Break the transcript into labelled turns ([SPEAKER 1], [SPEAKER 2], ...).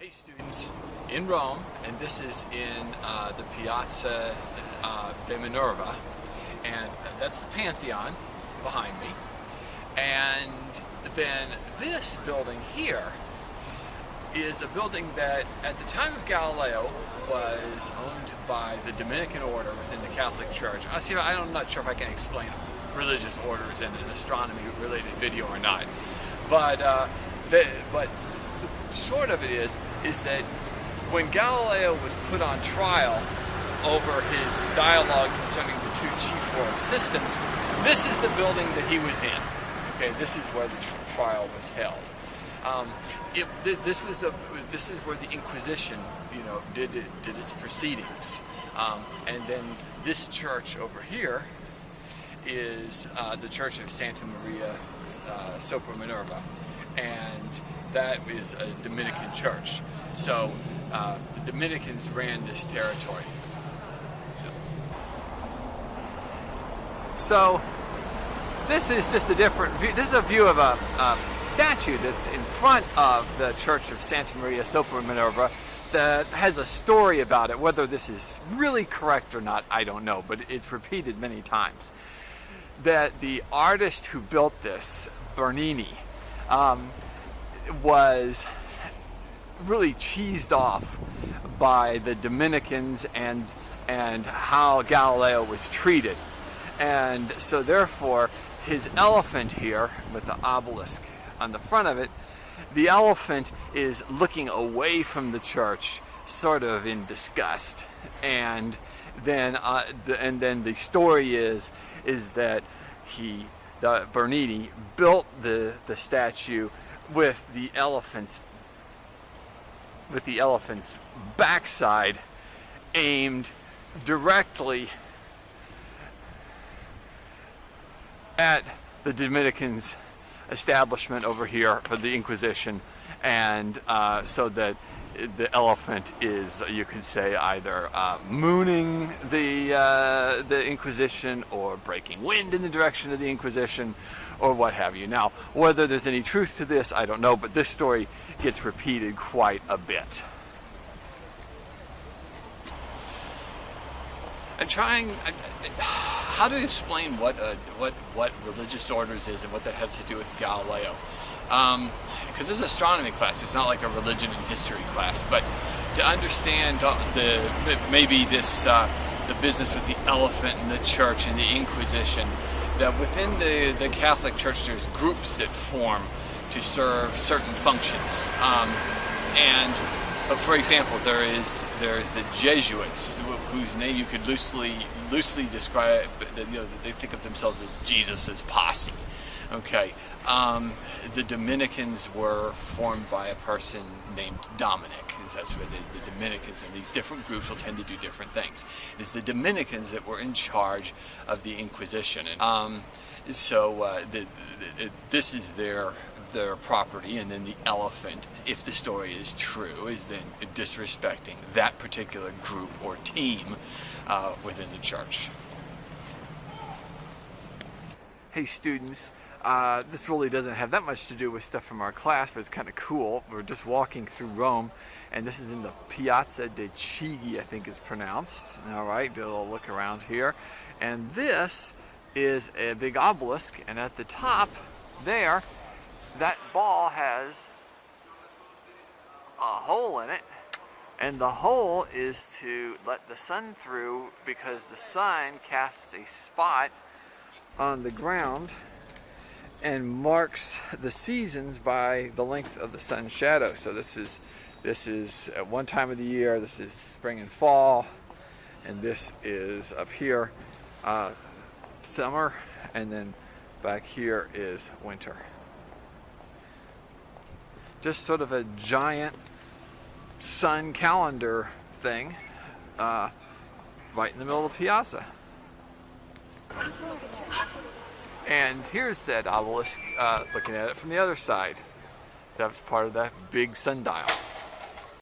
[SPEAKER 1] Hey students, in Rome, and this is in the Piazza de Minerva, and that's the Pantheon behind me. And then this building here is a building that at the time of Galileo was owned by the Dominican order within the Catholic Church. I'm not sure if I can explain religious orders in an astronomy related video or not, but short of it is that when Galileo was put on trial over his dialogue concerning the two chief world systems, this is the building that he was in. Okay, this is where the trial was held. This is where the Inquisition, did its proceedings, and then this church over here is the Church of Santa Maria sopra Minerva, and that is a Dominican church. So the Dominicans ran this territory. So this is just a different view. This is a view of a statue that's in front of the Church of Santa Maria sopra Minerva that has a story about it. Whether this is really correct or not, I don't know, but it's repeated many times. That the artist who built this, Bernini, was really cheesed off by the Dominicans and how Galileo was treated. And so therefore his elephant here with the obelisk on the front of it, the elephant is looking away from the church sort of in disgust. And then the story is that Bernini built the statue with the elephant's backside aimed directly at the Dominicans' establishment over here for the Inquisition, and so that the elephant is, you could say, either mooning the Inquisition or breaking wind in the direction of the Inquisition, or what have you. Now, whether there's any truth to this, I don't know, but this story gets repeated quite a bit. I'm trying how to explain what religious orders is and what that has to do with Galileo. Because this is an astronomy class, it's not like a religion and history class, but to understand the business with the elephant and the church and the Inquisition, that within the Catholic Church there's groups that form to serve certain functions. For example, there's the Jesuits, whose name you could loosely describe. They think of themselves as Jesus's posse. Okay, the Dominicans were formed by a person named Dominic. That's where the Dominicans and these different groups will tend to do different things. It's the Dominicans that were in charge of the Inquisition, and this is their property, and then the elephant, if the story is true, is then disrespecting that particular group or team within the church. Hey students, this really doesn't have that much to do with stuff from our class, but it's kind of cool. We're just walking through Rome, and this is in the Piazza dei Chigi, I think it's pronounced. All right, do a little look around here. And this is a big obelisk, and at the top there, that ball has a hole in it, and the hole is to let the sun through, because the sun casts a spot on the ground and marks the seasons by the length of the sun's shadow. So this is at one time of the year, this is spring and fall, and this is up here summer, and then back here is winter. Just sort of a giant sun calendar thing right in the middle of the piazza. And here's that obelisk looking at it from the other side. That was part of that big sundial.